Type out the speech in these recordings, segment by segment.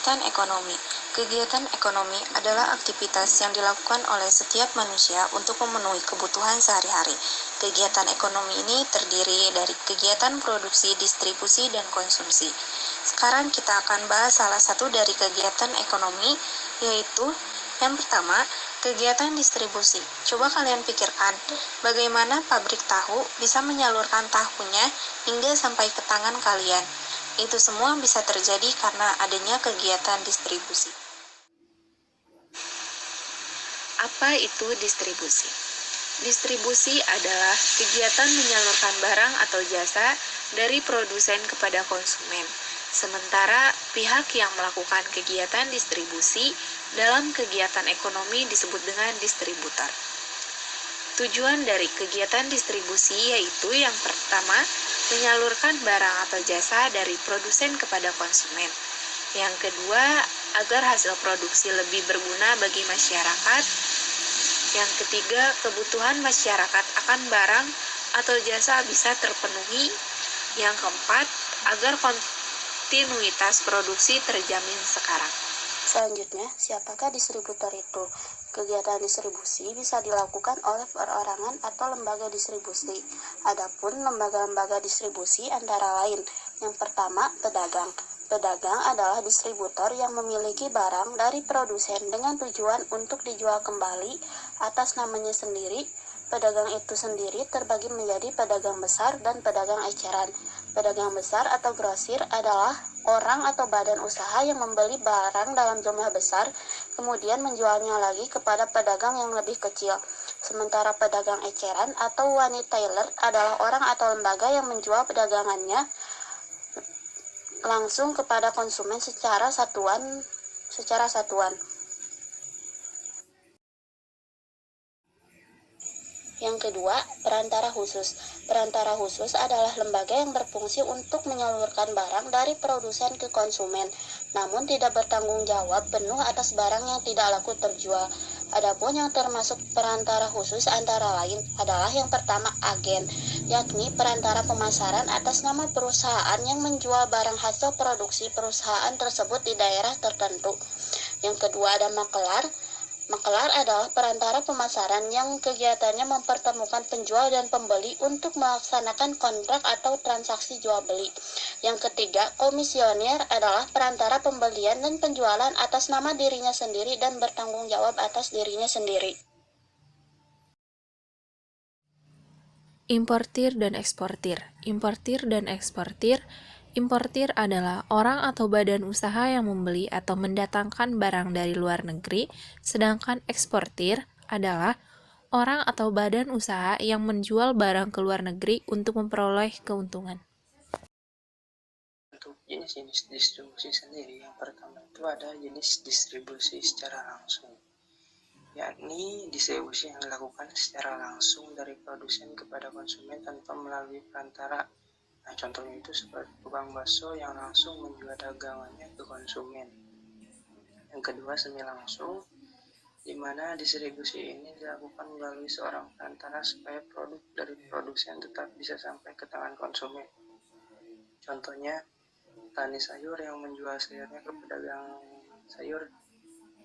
Kegiatan ekonomi. Kegiatan ekonomi adalah aktivitas yang dilakukan oleh setiap manusia untuk memenuhi kebutuhan sehari-hari. Kegiatan ekonomi ini terdiri dari kegiatan produksi, distribusi, dan konsumsi. Sekarang kita akan bahas salah satu dari kegiatan ekonomi, yaitu yang pertama, kegiatan distribusi. Coba kalian pikirkan, bagaimana pabrik tahu bisa menyalurkan tahunya hingga sampai ke tangan kalian. Itu semua bisa terjadi karena adanya kegiatan distribusi. Apa itu distribusi? Distribusi adalah kegiatan menyalurkan barang atau jasa dari produsen kepada konsumen. Sementara pihak yang melakukan kegiatan distribusi dalam kegiatan ekonomi disebut dengan distributor. Tujuan dari kegiatan distribusi yaitu yang pertama, menyalurkan barang atau jasa dari produsen kepada konsumen. Yang kedua, agar hasil produksi lebih berguna bagi masyarakat. Yang ketiga, kebutuhan masyarakat akan barang atau jasa bisa terpenuhi. Yang keempat, agar kontinuitas produksi terjamin sekarang. Selanjutnya, siapakah distributor itu? Kegiatan distribusi bisa dilakukan oleh perorangan atau lembaga distribusi. Adapun lembaga-lembaga distribusi antara lain, yang pertama, pedagang. Pedagang adalah distributor yang memiliki barang dari produsen dengan tujuan untuk dijual kembali atas namanya sendiri. Pedagang itu sendiri terbagi menjadi pedagang besar dan pedagang eceran. Pedagang besar atau grosir adalah orang atau badan usaha yang membeli barang dalam jumlah besar, kemudian menjualnya lagi kepada pedagang yang lebih kecil. Sementara pedagang eceran atau wanitailer adalah orang atau lembaga yang menjual perdagangannya langsung kepada konsumen secara satuan. Yang kedua, perantara khusus. Perantara khusus adalah lembaga yang berfungsi untuk menyalurkan barang dari produsen ke konsumen, namun tidak bertanggung jawab penuh atas barang yang tidak laku terjual. Adapun yang termasuk perantara khusus antara lain adalah yang pertama, agen, yakni perantara pemasaran atas nama perusahaan yang menjual barang hasil produksi perusahaan tersebut di daerah tertentu. Yang kedua ada makelar. Makelar adalah perantara pemasaran yang kegiatannya mempertemukan penjual dan pembeli untuk melaksanakan kontrak atau transaksi jual beli. Yang ketiga, komisioner adalah perantara pembelian dan penjualan atas nama dirinya sendiri dan bertanggung jawab atas dirinya sendiri. Importir dan eksportir. Importir adalah orang atau badan usaha yang membeli atau mendatangkan barang dari luar negeri, sedangkan eksportir adalah orang atau badan usaha yang menjual barang ke luar negeri untuk memperoleh keuntungan. Untuk jenis-jenis distribusi sendiri, yang pertama itu ada jenis distribusi secara langsung, yakni distribusi yang dilakukan secara langsung dari produsen kepada konsumen tanpa melalui perantara. Nah, contohnya itu seperti tukang bakso yang langsung menjual dagangannya ke konsumen. Yang kedua, semi langsung, di mana distribusi ini dilakukan melalui seorang perantara supaya produk dari produsen tetap bisa sampai ke tangan konsumen. Contohnya, petani sayur yang menjual sayurnya ke pedagang sayur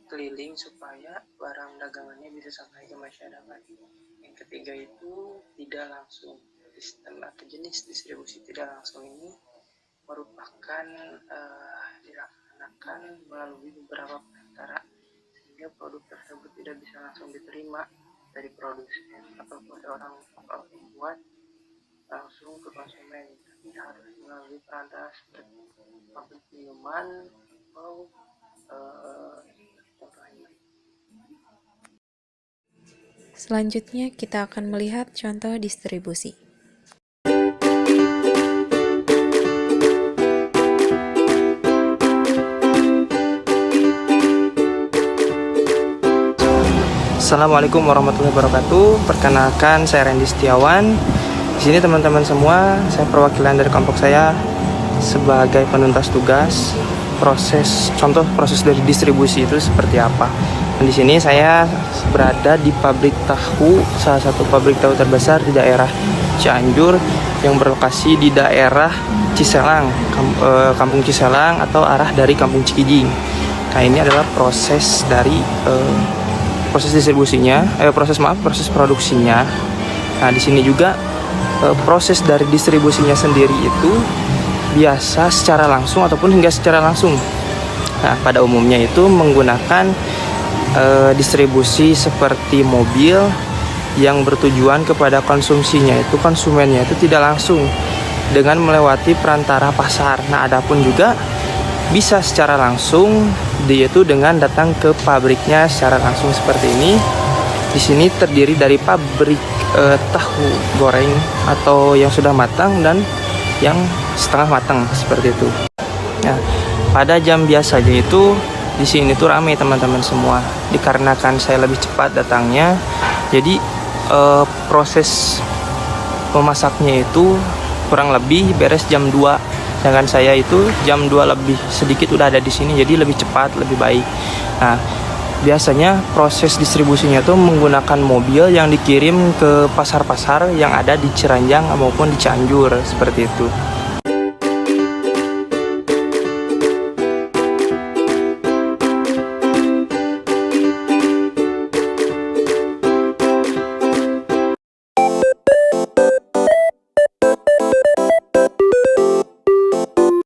keliling supaya barang dagangannya bisa sampai ke masyarakat. Yang ketiga itu tidak langsung. Sistem atau jenis distribusi tidak langsung ini merupakan dilaksanakan melalui beberapa perantara sehingga produk tersebut tidak bisa langsung diterima dari produsen atau oleh orang pembuat langsung ke konsumen, tapi harus melalui perantara seperti pabrik minuman atau contohnya. Selanjutnya kita akan melihat contoh distribusi. Assalamualaikum warahmatullahi wabarakatuh. Perkenalkan, saya Randy Setiawan. Di sini teman-teman semua, saya perwakilan dari kelompok saya sebagai penuntas tugas. Proses dari distribusi itu seperti apa. Dan di sini saya berada di pabrik tahu, salah satu pabrik tahu terbesar di daerah Cianjur yang berlokasi di daerah Ciselang, Kampung Ciselang atau arah dari Kampung Cikijing. Nah, ini adalah proses dari proses distribusinya, proses produksinya. Nah, di sini juga proses dari distribusinya sendiri itu biasa secara langsung ataupun hingga secara langsung. Nah, pada umumnya itu menggunakan distribusi seperti mobil yang bertujuan kepada konsumsinya itu konsumennya itu tidak langsung dengan melewati perantara pasar. Nah, adapun juga bisa secara langsung yaitu dengan datang ke pabriknya secara langsung seperti ini. Di sini terdiri dari pabrik tahu goreng atau yang sudah matang dan yang setengah matang seperti itu. Nah, pada jam biasanya itu di sini tuh ramai teman-teman semua. Dikarenakan saya lebih cepat datangnya, jadi proses memasaknya itu kurang lebih beres jam 2. Sedangkan saya itu jam 2 lebih sedikit udah ada di sini, jadi lebih cepat, lebih baik. Nah, biasanya proses distribusinya itu menggunakan mobil yang dikirim ke pasar-pasar yang ada di Ciranjang maupun di Cianjur seperti itu.